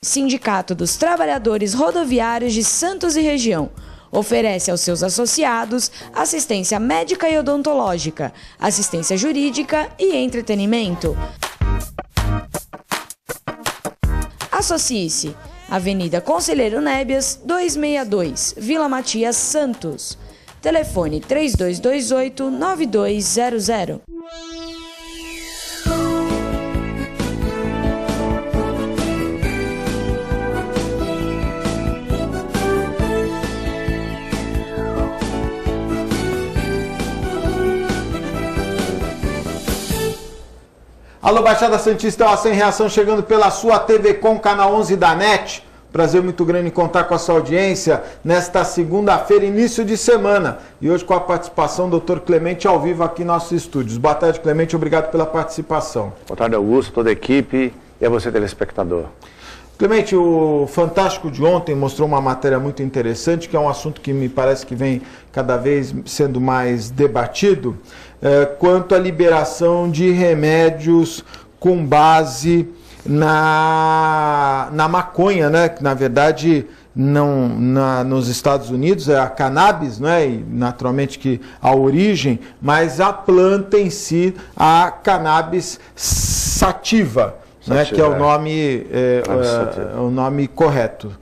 Sindicato dos Trabalhadores Rodoviários de Santos e Região. Oferece aos seus associados assistência médica e odontológica, assistência jurídica e entretenimento. Associe-se. Avenida Conselheiro Nébias, 262, Vila Matias, Santos. Telefone 3228-9200. Alô, Baixada Santista, a Sem Reação chegando pela sua TV Com, canal 11 da NET. Prazer muito grande em contar com a sua audiência nesta segunda-feira, início de semana. E hoje com a participação do Dr. Clemente ao vivo aqui em nossos estúdios. Boa tarde, Clemente, obrigado pela participação. Boa tarde, Augusto, toda a equipe e a você, telespectador. Clemente, o Fantástico de ontem mostrou uma matéria muito interessante, que é um assunto que me parece que vem cada vez sendo mais debatido, quanto à liberação de remédios com base na maconha, né? Que na verdade nos Estados Unidos é a cannabis, né? E naturalmente que a origem, mas a planta em si, a cannabis sativa, né? Que é o nome, o nome correto.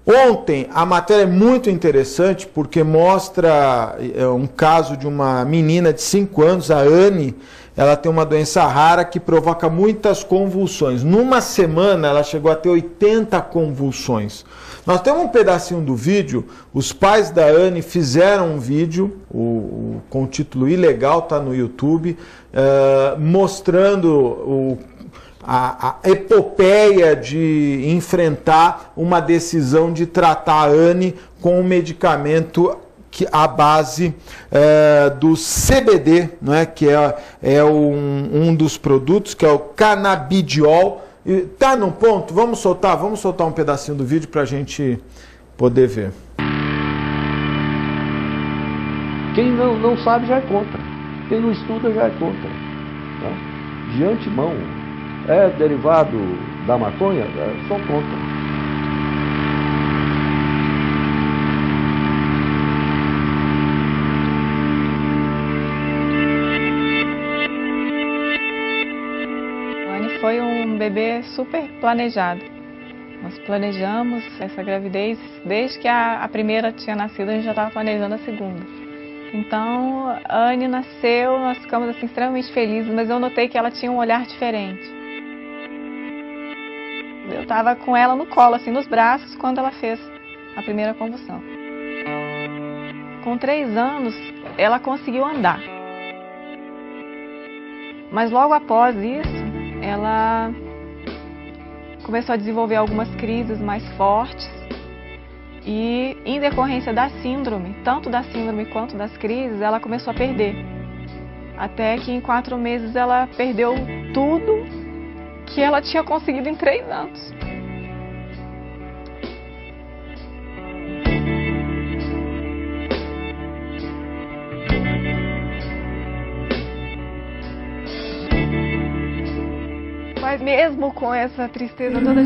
Ontem a matéria é muito interessante porque mostra um caso de uma menina de 5 anos, a Anne. Ela tem uma doença rara que provoca muitas convulsões. Numa semana ela chegou a ter 80 convulsões. Nós temos um pedacinho do vídeo, os pais da Anne fizeram um vídeo com o título Ilegal, está no YouTube, mostrando a epopeia de enfrentar uma decisão de tratar a Anne com um medicamento à base do CBD, né, que é um dos produtos, que é o canabidiol. Tá num ponto? Vamos soltar um pedacinho do vídeo para a gente poder ver. Quem não sabe já é contra. Quem não estuda já é contra. Tá? De antemão, é derivado da maconha? Sou contra. Foi um bebê super planejado. Nós planejamos essa gravidez desde que a primeira tinha nascido, a gente já estava planejando a segunda. Então, a Anne nasceu, nós ficamos assim, extremamente felizes, mas eu notei que ela tinha um olhar diferente. Eu estava com ela no colo, assim, nos braços, quando ela fez a primeira convulsão. Com 3 anos, ela conseguiu andar. Mas logo após isso, ela começou a desenvolver algumas crises mais fortes e, em decorrência da síndrome, tanto da síndrome quanto das crises, ela começou a perder. Até que em 4 meses ela perdeu tudo que ela tinha conseguido em 3 anos. Mas mesmo com essa tristeza toda, a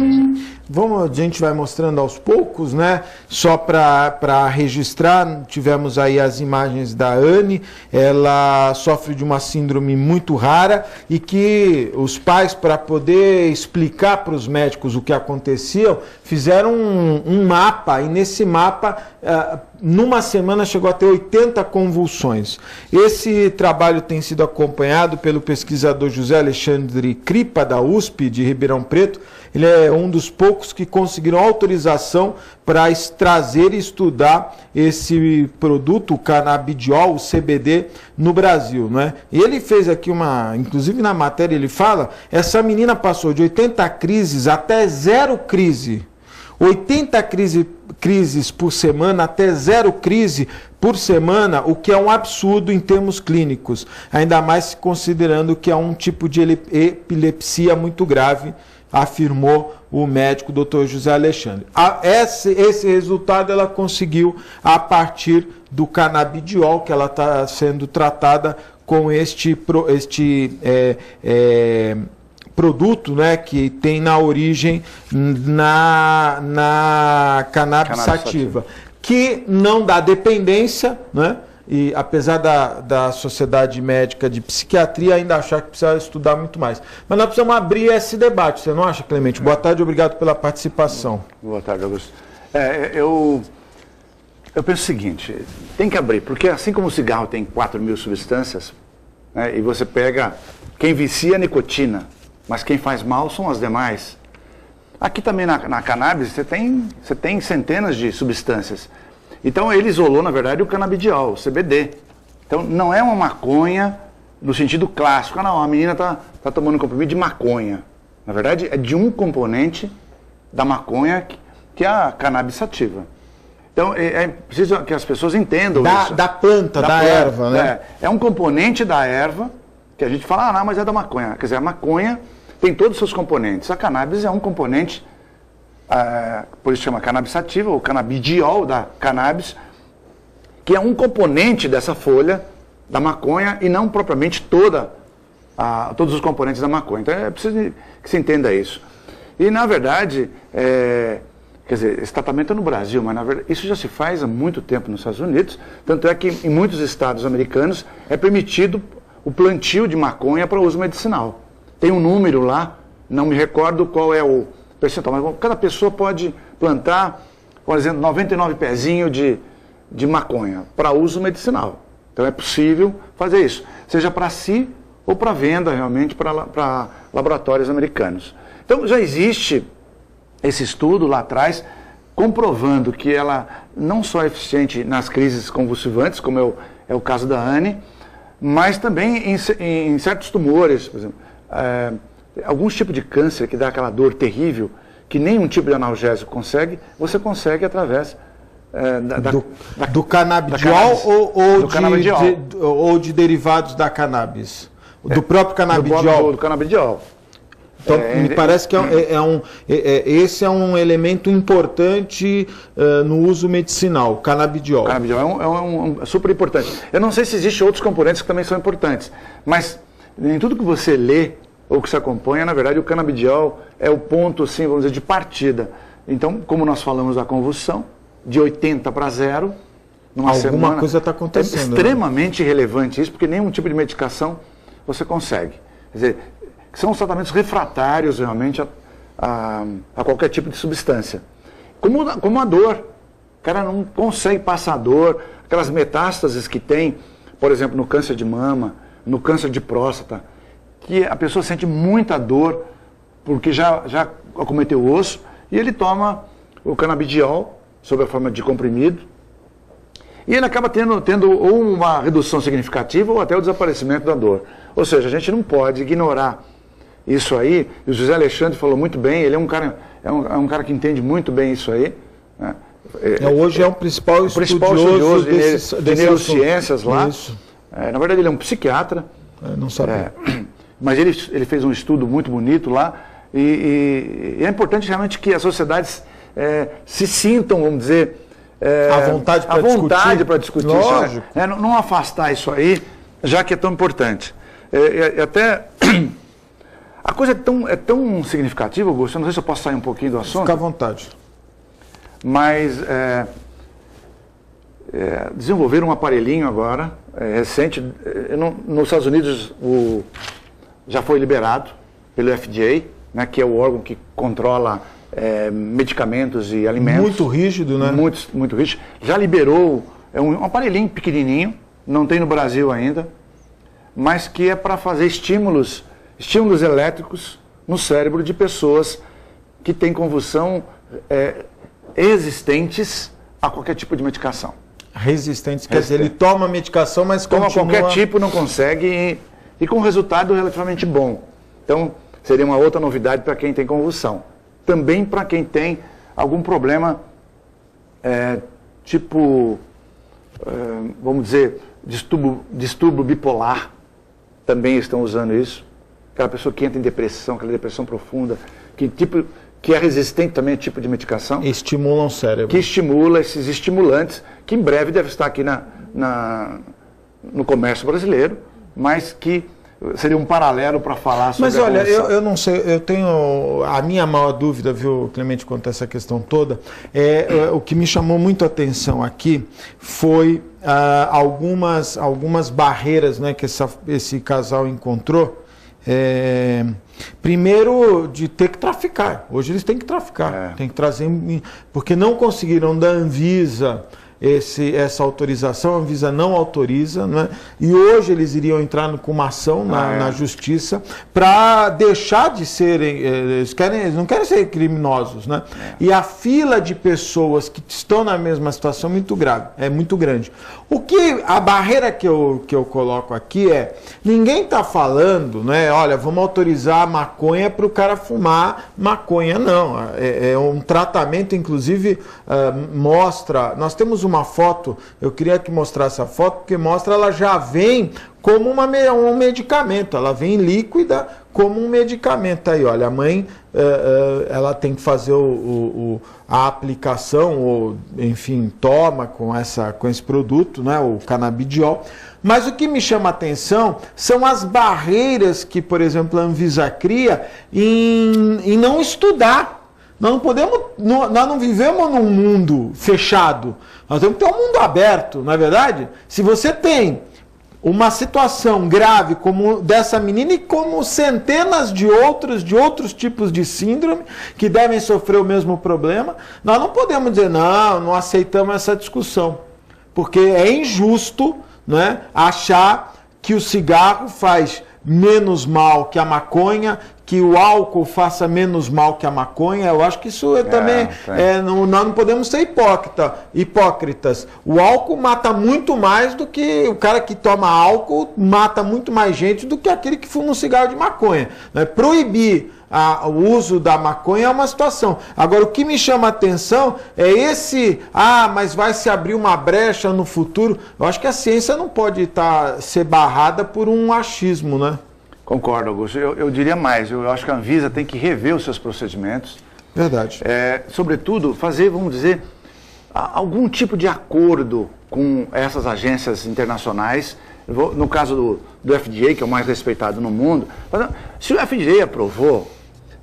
gente vai mostrando aos poucos, né? Só para registrar, tivemos aí as imagens da Anne. Ela sofre de uma síndrome muito rara e que os pais, para poder explicar para os médicos o que acontecia, fizeram um mapa, e nesse mapa, numa semana chegou a ter 80 convulsões. Esse trabalho tem sido acompanhado pelo pesquisador José Alexandre Cripa, da USP de Ribeirão Preto. Ele é um dos poucos que conseguiram autorização para trazer e estudar esse produto, o canabidiol, o CBD, no Brasil, né? E ele fez aqui inclusive na matéria ele fala, essa menina passou de 80 crises até 0 crise. 80 crises por semana até 0 crise por semana, o que é um absurdo em termos clínicos, ainda mais considerando que é um tipo de epilepsia muito grave, afirmou o médico Dr. José Alexandre. Esse resultado ela conseguiu a partir do canabidiol, que ela está sendo tratada com este produto, né, que tem na origem na cannabis sativa, que não dá dependência, né? E apesar da Sociedade Médica de Psiquiatria ainda achar que precisa estudar muito mais. Mas nós precisamos abrir esse debate, você não acha, Clemente? Boa tarde, obrigado pela participação. Boa tarde, Augusto. Eu penso o seguinte, tem que abrir, porque assim como o cigarro tem 4.000 substâncias, né, e você pega, quem vicia a nicotina, mas quem faz mal são as demais. Aqui também na cannabis você tem centenas de substâncias. Então ele isolou, na verdade, o canabidiol, o CBD. Então não é uma maconha no sentido clássico. Não, a menina tá tomando um comprimido de maconha. Na verdade, é de um componente da maconha que é a cannabis sativa. Então é preciso que as pessoas entendam isso. Da planta, da erva, né? É um componente da erva que a gente fala, não, mas é da maconha. Quer dizer, a maconha tem todos os seus componentes. A cannabis é um componente, por isso chama cannabis sativa, ou canabidiol da cannabis, que é um componente dessa folha da maconha e não propriamente todos os componentes da maconha. Então é preciso que se entenda isso. E na verdade, quer dizer, esse tratamento é no Brasil, mas na verdade isso já se faz há muito tempo nos Estados Unidos, tanto é que em muitos estados americanos é permitido o plantio de maconha para uso medicinal. Tem um número lá, não me recordo qual é o percentual, mas cada pessoa pode plantar, por exemplo, 99 pezinhos de maconha para uso medicinal. Então é possível fazer isso, seja para si ou para venda realmente para laboratórios americanos. Então já existe esse estudo lá atrás comprovando que ela não só é eficiente nas crises convulsivantes, como é o caso da Anne, mas também em certos tumores, por exemplo, alguns tipos de câncer que dá aquela dor terrível, que nenhum tipo de analgésico consegue, você consegue através do canabidiol ou de derivados da cannabis? Do próprio canabidiol? Do canabidiol. Então, me parece que esse é um elemento importante no uso medicinal, o canabidiol. O canabidiol é super importante. Eu não sei se existem outros componentes que também são importantes, mas em tudo que você lê ou que se acompanha, na verdade, o canabidiol é o ponto, assim, vamos dizer, de partida. Então, como nós falamos da convulsão, de 80 para 0, numa semana... Alguma coisa está acontecendo. É extremamente relevante isso, porque nenhum tipo de medicação você consegue. Quer dizer, são os tratamentos refratários, realmente, a qualquer tipo de substância. Como a dor. O cara não consegue passar a dor, aquelas metástases que tem, por exemplo, no câncer de mama, no câncer de próstata, que a pessoa sente muita dor, porque já acometeu o osso, e ele toma o canabidiol, sob a forma de comprimido, e ele acaba tendo ou uma redução significativa ou até o desaparecimento da dor. Ou seja, a gente não pode ignorar isso aí, e o José Alexandre falou muito bem, ele é um cara que entende muito bem isso aí, né? Hoje é o principal estudioso de neurociências lá. Isso. Na verdade, ele é um psiquiatra. Não sabia. Mas ele fez um estudo muito bonito lá, e é importante realmente que as sociedades se sintam, vamos dizer, à vontade para discutir Lógico. Isso. Não afastar isso aí, já que é tão importante. Até a coisa é tão significativa, Augusto, eu não sei se eu posso sair um pouquinho do assunto. Fica à vontade. Mas desenvolveram um aparelhinho agora, recente, nos Estados Unidos já foi liberado pelo FDA, né, que é o órgão que controla medicamentos e alimentos. Muito rígido, né? Muito rígido. Já liberou, é um aparelhinho pequenininho, não tem no Brasil ainda, mas que é para fazer estímulos elétricos no cérebro de pessoas que têm convulsão resistentes a qualquer tipo de medicação. Resistentes, quer dizer, ele toma medicação, mas toma qualquer tipo, não consegue, e com resultado relativamente bom. Então, seria uma outra novidade para quem tem convulsão. Também para quem tem algum problema, vamos dizer, distúrbio bipolar, também estão usando isso. Aquela pessoa que entra em depressão, aquela depressão profunda, que é resistente também a tipo de medicação. Estimulam o cérebro. Que estimula esses estimulantes, que em breve deve estar aqui no comércio brasileiro, mas que seria um paralelo para falar sobre Mas a olha, evolução. eu não sei, eu tenho a minha maior dúvida, viu, Clemente, quanto a essa questão toda, o que me chamou muito a atenção aqui foi algumas barreiras, né, que esse casal encontrou. Primeiro, de ter que traficar. Hoje eles têm que traficar, tem que trazer, porque não conseguiram da Anvisa essa autorização, a Anvisa não autoriza, né? E hoje eles iriam entrar com uma ação na justiça para deixar de serem, eles não querem ser criminosos, né? E a fila de pessoas que estão na mesma situação é muito grande. A barreira que eu coloco aqui ninguém está falando, né? Olha, vamos autorizar a maconha para o cara fumar maconha, não. É um tratamento, inclusive, mostra, nós temos uma foto, eu queria que mostrasse a foto, porque mostra, ela já vem como um medicamento, ela vem líquida como um medicamento. Aí, olha, a mãe, ela tem que fazer a aplicação, ou enfim, toma com esse produto, né, o canabidiol. Mas o que me chama a atenção são as barreiras que, por exemplo, a Anvisa cria em não estudar. Nós não vivemos num mundo fechado, nós temos que ter um mundo aberto, não é verdade? Se você tem uma situação grave como dessa menina e como centenas de outros tipos de síndrome que devem sofrer o mesmo problema, nós não podemos dizer, não aceitamos essa discussão, porque é injusto, né, achar que o cigarro faz menos mal que a maconha, que o álcool faça menos mal que a maconha. Eu acho que isso também nós não podemos ser hipócritas. O álcool mata muito mais do que o cara que toma álcool, mata muito mais gente do que aquele que fuma um cigarro de maconha, né? Proibir o uso da maconha é uma situação. Agora, o que me chama a atenção é mas vai se abrir uma brecha no futuro. Eu acho que a ciência não pode ser barrada por um achismo, né? Concordo, Augusto. Eu diria mais, eu acho que a Anvisa tem que rever os seus procedimentos. Verdade. Sobretudo, fazer, vamos dizer, algum tipo de acordo com essas agências internacionais. No caso do FDA, que é o mais respeitado no mundo, se o FDA aprovou,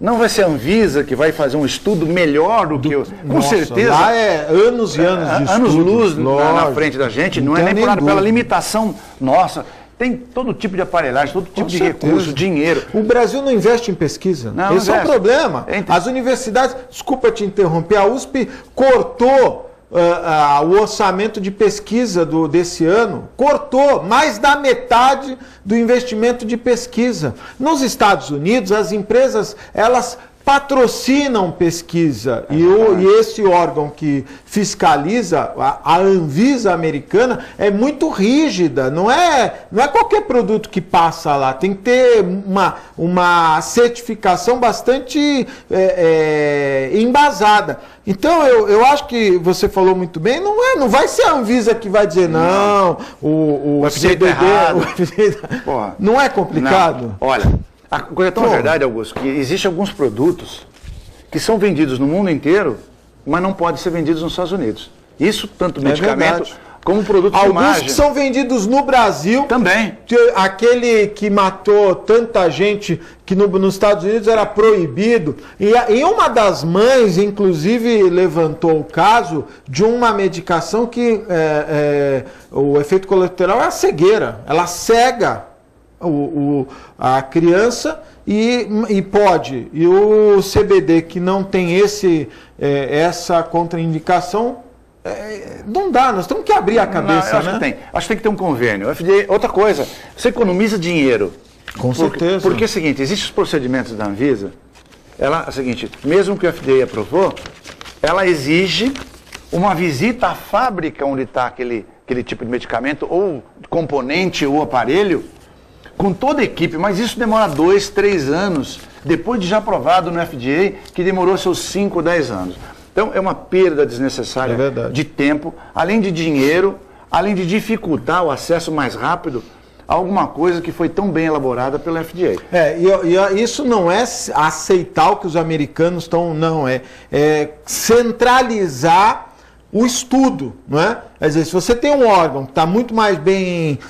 não vai ser a Anvisa que vai fazer um estudo melhor do que com certeza. Lá é anos e anos de anos-luz na frente da gente, não é nem pela limitação nossa. Tem todo tipo de aparelhagem, todo tipo de recurso, dinheiro. O Brasil não investe em pesquisa. Esse é o problema. As universidades, desculpa te interromper, a USP cortou o orçamento de pesquisa desse ano, cortou mais da metade do investimento de pesquisa. Nos Estados Unidos, as empresas, elas patrocinam pesquisa e esse órgão que fiscaliza, a Anvisa americana, é muito rígida, não é qualquer produto que passa lá, tem que ter uma certificação bastante embasada. Então eu acho que você falou muito bem, não vai ser a Anvisa que vai dizer o CBD, não é complicado? Não. Olha, a coisa é tão verdade, Augusto, que existem alguns produtos que são vendidos no mundo inteiro, mas não podem ser vendidos nos Estados Unidos. Isso, tanto medicamento como produto de imagem. Alguns que são vendidos no Brasil. Também. Aquele que matou tanta gente, que nos Estados Unidos era proibido. E uma das mães, inclusive, levantou o caso de uma medicação que o efeito colateral é a cegueira. Ela cega a criança e pode. E o CBD que não tem essa contraindicação, não dá, nós temos que abrir a cabeça. Acho que tem que ter um convênio. FDA, outra coisa, você economiza dinheiro. Com certeza. Porque é o seguinte, existem os procedimentos da Anvisa, é o seguinte, mesmo que o FDA aprovou, ela exige uma visita à fábrica onde está aquele tipo de medicamento, ou componente, ou aparelho, com toda a equipe, mas isso demora 2, 3 anos, depois de já aprovado no FDA, que demorou seus 5 ou 10 anos. Então é uma perda desnecessária de tempo, além de dinheiro, além de dificultar o acesso mais rápido a alguma coisa que foi tão bem elaborada pelo FDA. Isso não é aceitar o que os americanos estão, não, é centralizar o estudo, não é? Quer dizer, se você tem um órgão que está muito mais bem...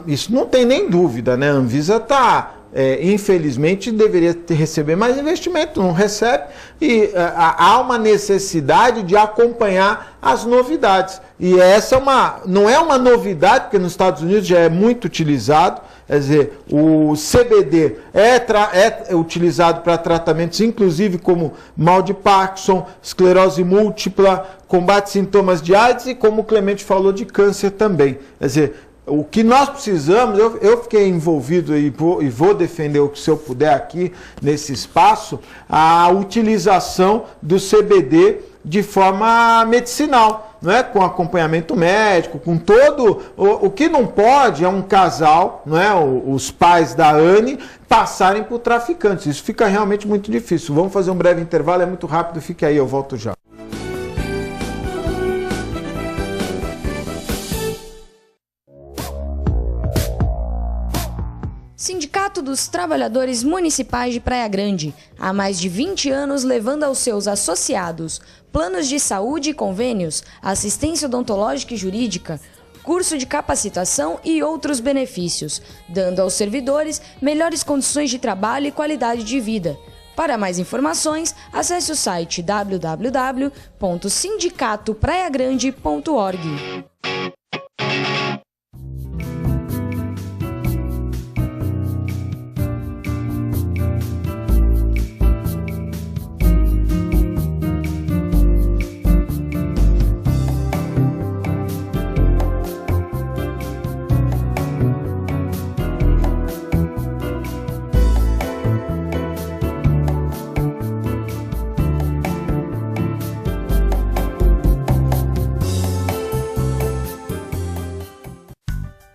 isso não tem nem dúvida, né? A Anvisa está... infelizmente deveria receber mais investimento, não recebe, e há uma necessidade de acompanhar as novidades. E essa não é uma novidade, porque nos Estados Unidos já é muito utilizado. Quer dizer, o CBD é utilizado para tratamentos, inclusive como mal de Parkinson, esclerose múltipla, combate sintomas de AIDS e, como o Clemente falou, de câncer também. Quer dizer, o que nós precisamos, eu fiquei envolvido e vou defender, se eu puder aqui, nesse espaço, a utilização do CBD de forma medicinal, não é? Com acompanhamento médico, com todo... O que não pode é um casal, não é? Os pais da Anne passarem por traficantes. Isso fica realmente muito difícil. Vamos fazer um breve intervalo, é muito rápido, fique aí, eu volto já. Sindicato dos Trabalhadores Municipais de Praia Grande, há mais de 20 anos levando aos seus associados planos de saúde e convênios, assistência odontológica e jurídica, curso de capacitação e outros benefícios, dando aos servidores melhores condições de trabalho e qualidade de vida. Para mais informações, acesse o site www.sindicatopraiagrande.org.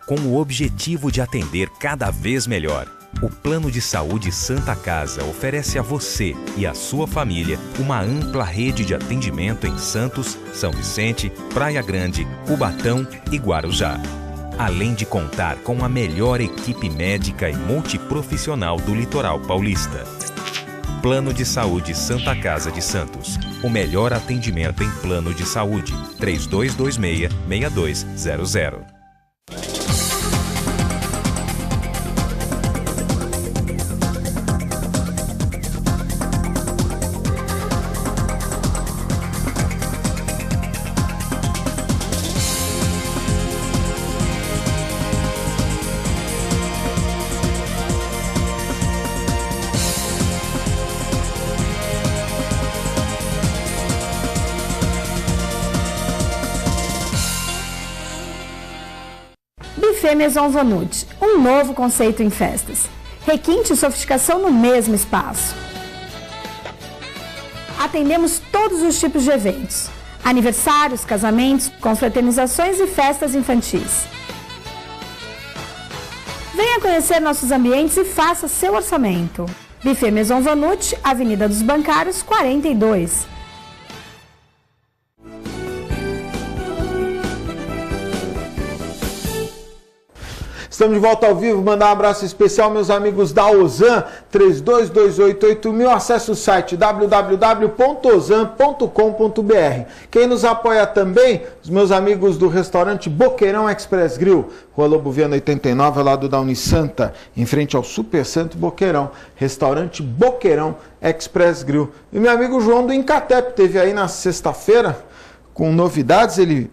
Com o objetivo de atender cada vez melhor, o Plano de Saúde Santa Casa oferece a você e a sua família uma ampla rede de atendimento em Santos, São Vicente, Praia Grande, Cubatão e Guarujá. Além de contar com a melhor equipe médica e multiprofissional do litoral paulista. Plano de Saúde Santa Casa de Santos. O melhor atendimento em plano de saúde. 3226-6200. Buffet Maison Vanut, um novo conceito em festas. Requinte e sofisticação no mesmo espaço. Atendemos todos os tipos de eventos. Aniversários, casamentos, confraternizações e festas infantis. Venha conhecer nossos ambientes e faça seu orçamento. Buffet Maison Vanut, Avenida dos Bancários, 42. Estamos de volta ao vivo, mandar um abraço especial meus amigos da Ozan, 32288000, acesse o site www.ozan.com.br. Quem nos apoia também, os meus amigos do restaurante Boqueirão Express Grill, Rua Lobo Viana 89, ao lado da Unisanta, em frente ao Super Santo Boqueirão, restaurante Boqueirão Express Grill. E meu amigo João do Incatep, teve aí na sexta-feira, com novidades, ele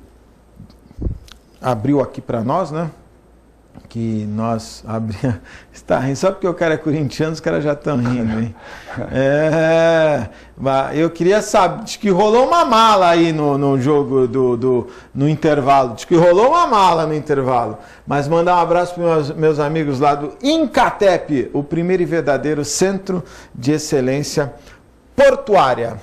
abriu aqui para nós, né? Que nós abrimos... Está rindo, só porque o cara é corintiano, os caras já estão rindo, hein? Eu queria saber, diz que rolou uma mala aí no jogo no intervalo, diz que rolou uma mala no intervalo, mas mandar um abraço para os meus amigos lá do Incatep, o primeiro e verdadeiro centro de excelência portuária.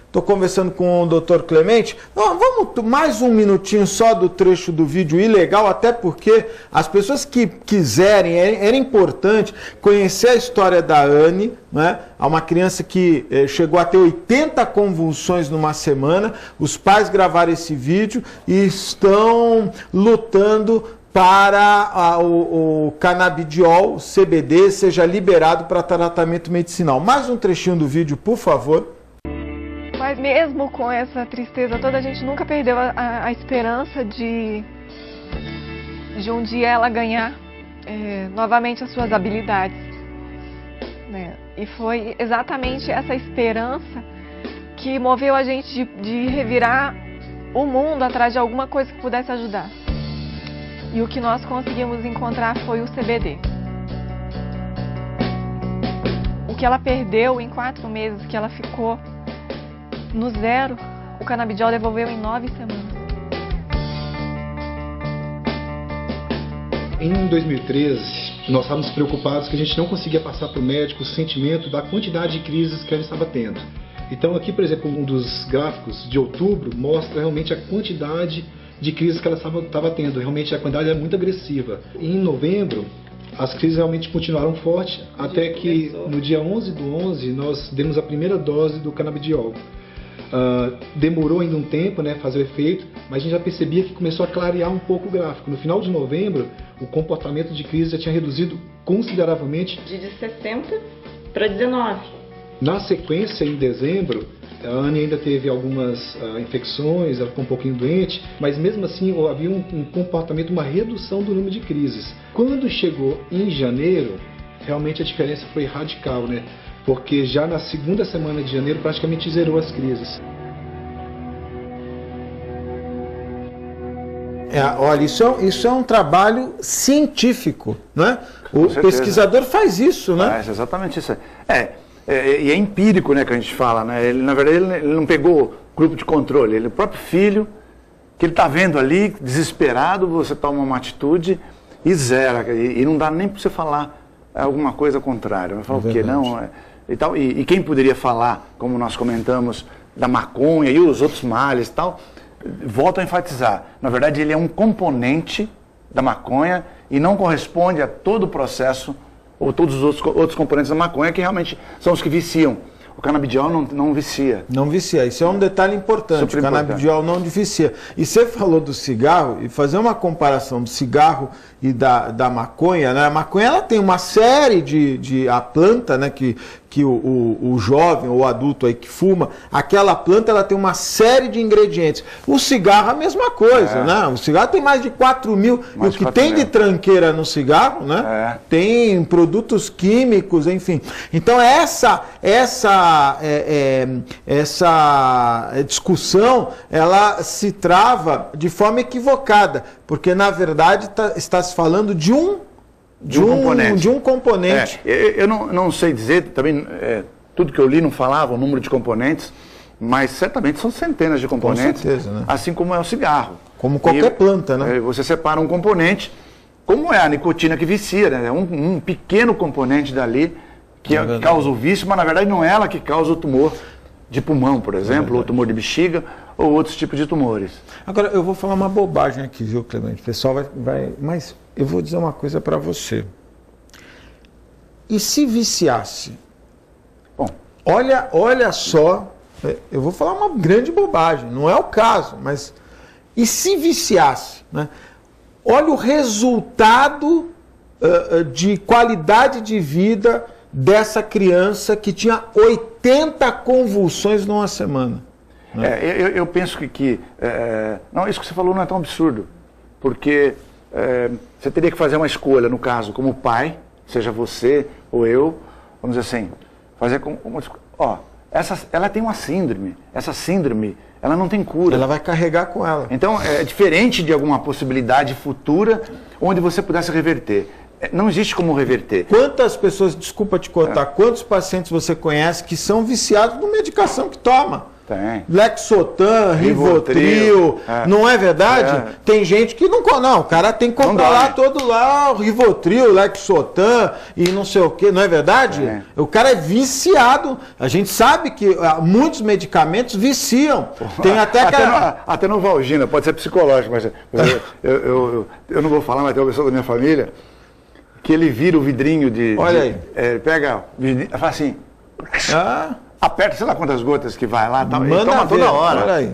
Estou conversando com o Dr. Clemente. Vamos mais um minutinho só do trecho do vídeo ilegal, até porque as pessoas que quiserem, era importante conhecer a história da Anne, né? Há uma criança que chegou a ter 80 convulsões numa semana. Os pais gravaram esse vídeo e estão lutando para o canabidiol, CBD, seja liberado para tratamento medicinal. Mais um trechinho do vídeo, por favor. Com Mas mesmo com essa tristeza toda, a gente nunca perdeu a esperança de um dia ela ganhar novamente as suas habilidades, né? E foi exatamente essa esperança que moveu a gente de revirar o mundo atrás de alguma coisa que pudesse ajudar. E o que nós conseguimos encontrar foi o CBD. O que ela perdeu em 4 meses, que ela ficou no zero, o canabidiol devolveu em 9 semanas. Em 2013, nós estávamos preocupados que a gente não conseguia passar para o médico o sentimento da quantidade de crises que ela estava tendo. Então aqui, por exemplo, um dos gráficos de outubro mostra realmente a quantidade de crises que ela estava tendo. Realmente a quantidade era muito agressiva. E em novembro, as crises realmente continuaram fortes, até que no dia 11/11 nós demos a primeira dose do canabidiol. Demorou ainda um tempo, né, fazer o efeito, mas a gente já percebia que começou a clarear um pouco o gráfico. No final de novembro, o comportamento de crise já tinha reduzido consideravelmente. De 60 para 19. Na sequência, em dezembro, a Anne ainda teve algumas infecções, ela ficou um pouquinho doente, mas mesmo assim havia um comportamento, uma redução do número de crises. Quando chegou em janeiro, realmente a diferença foi radical, né? Porque já na segunda semana de janeiro praticamente zerou as crises. Olha, isso é um trabalho científico, né? O pesquisador faz isso, né? Faz exatamente isso. E é empírico, né, que a gente fala, né? Ele, na verdade, ele não pegou grupo de controle, ele é o próprio filho, que ele está vendo ali, desesperado, você toma uma atitude e zera. E não dá nem para você falar alguma coisa contrária. Vai falar o quê? Não, e tal. E quem poderia falar, como nós comentamos, da maconha e os outros males e tal, volto a enfatizar. Na verdade, ele é um componente da maconha e não corresponde a todo o processo ou todos os outros componentes da maconha, que realmente são os que viciam. O canabidiol não vicia. Não vicia, isso é um detalhe importante. O canabidiol não vicia. E você falou do cigarro, e fazer uma comparação do cigarro e da maconha, né? A maconha, ela tem uma série a planta, né, que o jovem ou o adulto aí que fuma, aquela planta, ela tem uma série de ingredientes. O cigarro é a mesma coisa, né? O cigarro tem mais de 4.000, e o que tem de tranqueira no cigarro, né? Tem produtos químicos, enfim. Então essa discussão, ela se trava de forma equivocada, porque na verdade está se falando de um componente. Eu não sei dizer, também tudo que eu li não falava o número de componentes, mas certamente são centenas de componentes, com certeza, né? Assim como é o cigarro. Como qualquer planta, né? Você separa um componente, como é a nicotina que vicia, né? Um pequeno componente dali que causa o vício, mas na verdade não é ela que causa o tumor de pulmão, por exemplo, ou tumor de bexiga, ou outros tipos de tumores. Agora, eu vou falar uma bobagem aqui, viu, Clemente? O pessoal vai... Mas eu vou dizer uma coisa para você. E se viciasse? Bom, olha só, eu vou falar uma grande bobagem, não é o caso, mas... E se viciasse, né? Olha o resultado de qualidade de vida dessa criança que tinha 80 convulsões numa semana. Eu penso que não, isso que você falou não é tão absurdo, porque você teria que fazer uma escolha, no caso, como pai, seja você ou eu, vamos dizer assim, fazer ela tem uma síndrome, essa síndrome, ela não tem cura. Ela vai carregar com ela. Então, é diferente de alguma possibilidade futura onde você pudesse reverter. Não existe como reverter. Quantas pessoas, desculpa te cortar, quantos pacientes você conhece que são viciados na medicação que toma? Tem. Lexotan, Rivotril, não é verdade? Tem gente que não... Não, o cara tem que comprar lá todo lá, o Rivotril, Lexotan e não sei o que, não é verdade? O cara é viciado. A gente sabe que muitos medicamentos viciam. Tem até Novalgina, pode ser psicológico, mas eu não vou falar, mas tem uma pessoa da minha família que ele vira o vidrinho Olha aí. Pega o vidrinho, faz assim... Aperta, sei lá quantas gotas que vai lá, tal, e toma toda hora. Olha aí.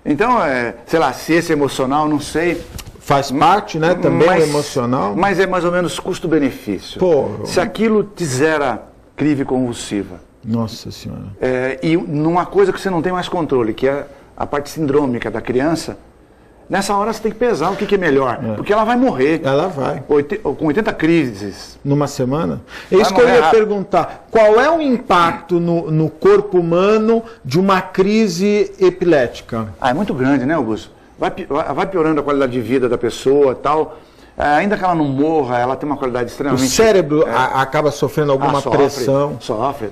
Então, sei lá, se esse emocional, não sei. Faz parte, né, também o emocional. Mas é mais ou menos custo-benefício. Se aquilo te zera crive convulsiva, Nossa Senhora. E numa coisa que você não tem mais controle, que é a parte sindrômica da criança, nessa hora você tem que pesar o que é melhor, porque ela vai morrer. Ela vai. Com 80 crises. Numa semana? É isso que eu ia perguntar. Qual é o impacto no corpo humano de uma crise epilética? É muito grande, né, Augusto? Vai piorando a qualidade de vida da pessoa e tal. Ainda que ela não morra, ela tem uma qualidade extremamente... O cérebro acaba sofrendo alguma pressão? Sofre.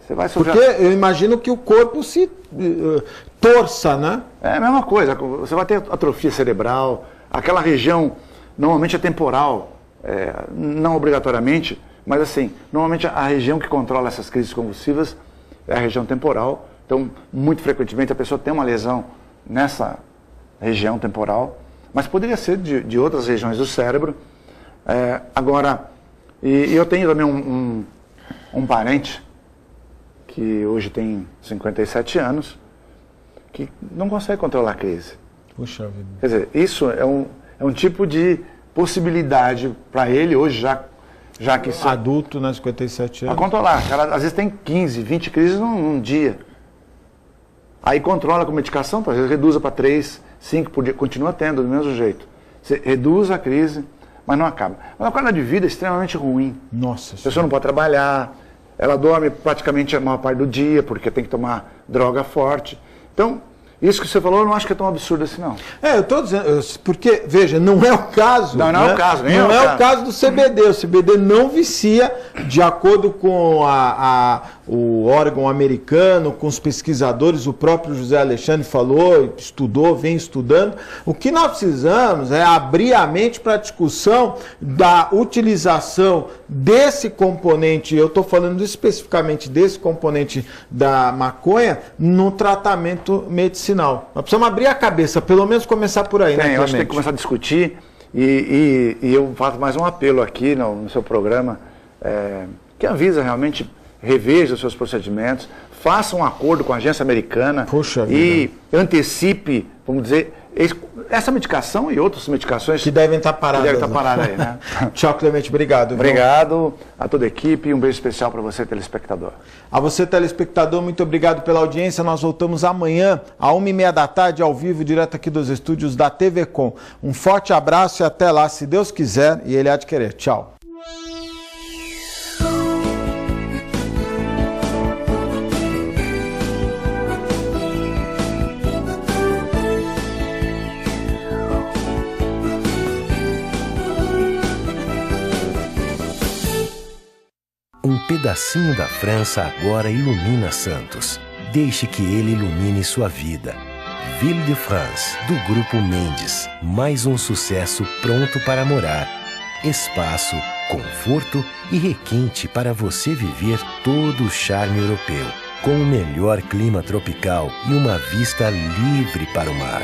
Você vai sofrer. Porque eu imagino que o corpo se torça, né? É a mesma coisa. Você vai ter atrofia cerebral. Aquela região, normalmente é temporal. Não obrigatoriamente, mas assim, normalmente a região que controla essas crises convulsivas é a região temporal. Então, muito frequentemente a pessoa tem uma lesão nessa região temporal, mas poderia ser de outras regiões do cérebro. Agora, eu tenho também um parente que hoje tem 57 anos, que não consegue controlar a crise. Puxa vida. Quer dizer, isso é um tipo de possibilidade para ele hoje, já que... Adulto, né, 57 anos. A controlar. Ela, às vezes tem 15, 20 crises num dia. Aí controla com medicação, às vezes reduza para 3, 5 por dia, continua tendo do mesmo jeito. Você reduz a crise, mas não acaba. Mas a qualidade de vida é extremamente ruim. Nossa. A pessoa não pode trabalhar, ela dorme praticamente a maior parte do dia, porque tem que tomar droga forte. Então, isso que você falou, eu não acho que é tão absurdo assim, não. Eu estou dizendo, porque, veja, não é o caso. Não é o caso, nem não é o caso do CBD. O CBD não vicia, de acordo com o órgão americano, com os pesquisadores, o próprio José Alexandre falou, estudou, vem estudando. O que nós precisamos é abrir a mente para a discussão da utilização desse componente, eu estou falando especificamente desse componente da maconha, no tratamento medicinal. Nós precisamos abrir a cabeça, pelo menos começar por aí, né? Eu acho que tem que começar a discutir e eu faço mais um apelo aqui no seu programa, que a Anvisa realmente reveja os seus procedimentos, faça um acordo com a agência americana e antecipe, vamos dizer, essa medicação e outras medicações que devem estar paradas. Aí, né? Tchau, Clemente, obrigado. Obrigado a toda a equipe e um beijo especial para você, telespectador. A você, telespectador, muito obrigado pela audiência. Nós voltamos amanhã, às 1h30 da tarde, ao vivo, direto aqui dos estúdios da TV Com. Um forte abraço e até lá, se Deus quiser e Ele há de querer. Tchau. Um pedacinho da França agora ilumina Santos. Deixe que ele ilumine sua vida. Ville de France, do Grupo Mendes. Mais um sucesso pronto para morar. Espaço, conforto e requinte para você viver todo o charme europeu. Com o melhor clima tropical e uma vista livre para o mar.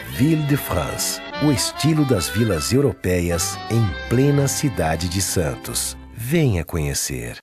Ville de France, o estilo das vilas europeias em plena cidade de Santos. Venha conhecer.